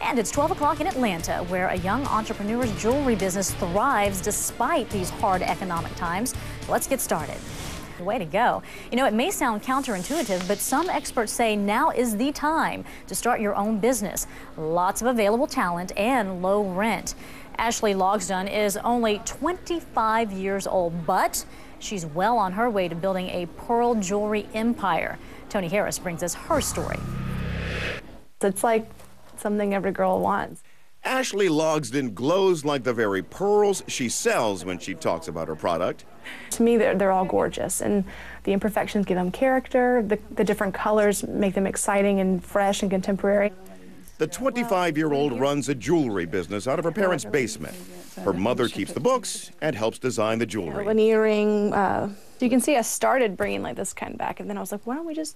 And it's 12 o'clock in Atlanta, where a young entrepreneur's jewelry business thrives despite these hard economic times. Let's get started. Way to go. You know, it may sound counterintuitive, but some experts say now is the time to start your own business. Lots of available talent and low rent. Ashley Logsdon is only 25 years old, but she's well on her way to building a pearl jewelry empire. Tony Harris brings us her story. It's like something every girl wants. Ashley Logsdon glows like the very pearls she sells when she talks about her product. To me, they're all gorgeous, and the imperfections give them character. The different colors make them exciting and fresh and contemporary. The 25-year-old runs a jewelry business out of her parents' basement. Her mother keeps the books and helps design the jewelry. An earring. You can see I started bringing like this kind back, and then I was like, why don't we just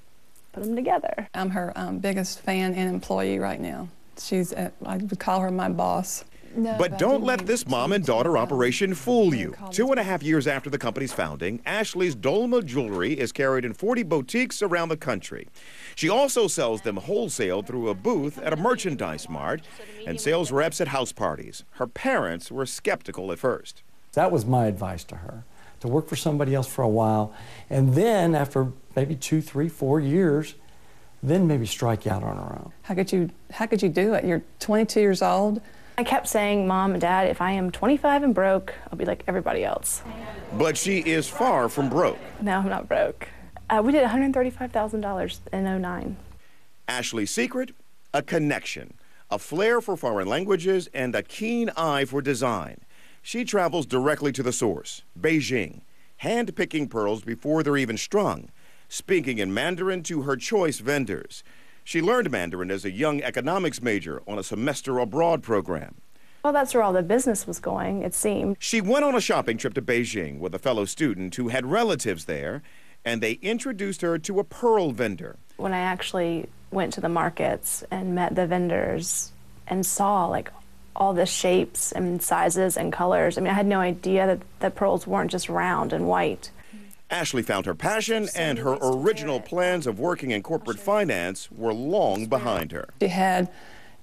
put them together? I'm her biggest fan and employee right now. I would call her my boss. But don't let this mom and daughter operation fool you. 2.5 years after the company's founding, Ashley's dolma jewelry is carried in 40 boutiques around the country. She also sells them wholesale through a booth at a merchandise mart and sales reps at house parties. Her parents were skeptical at first. That was my advice to her, to work for somebody else for a while, and then after maybe 2, 3, 4 years, then maybe strike out on her own. How could you do it? You're 22 years old. I kept saying, Mom and Dad, if I am 25 and broke, I'll be like everybody else. But she is far from broke. No, I'm not broke. We did $135,000 in '09. Ashley's secret? A connection, a flair for foreign languages, and a keen eye for design. She travels directly to the source, Beijing, hand-picking pearls before they're even strung, speaking in Mandarin to her choice vendors. She learned Mandarin as a young economics major on a semester abroad program. Well, that's where all the business was going, it seemed. She went on a shopping trip to Beijing with a fellow student who had relatives there, and they introduced her to a pearl vendor. When I actually went to the markets and met the vendors and saw like all the shapes and sizes and colors, I mean, I had no idea that pearls weren't just round and white. Ashley found her passion, and her original plans of working in corporate finance were long behind her. She had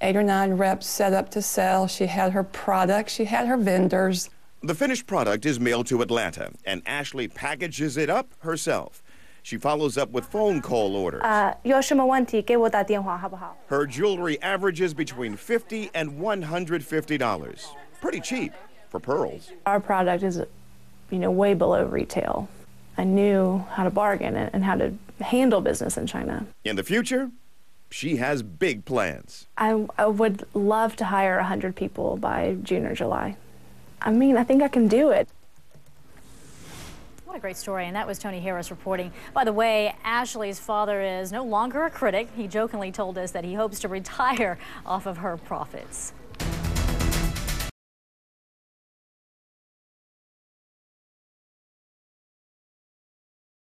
8 or 9 reps set up to sell. She had her product. She had her vendors. The finished product is mailed to Atlanta, and Ashley packages it up herself. She follows up with phone call orders. 有什么问题给我打电话好不好? Her jewelry averages between $50 and $150. Pretty cheap for pearls. Our product is, way below retail. I knew how to bargain and how to handle business in China. In the future, she has big plans. I would love to hire 100 people by June or July. I mean, I think I can do it. What a great story, and that was Tony Harris reporting. By the way, Ashley's father is no longer a critic. He jokingly told us that he hopes to retire off of her profits.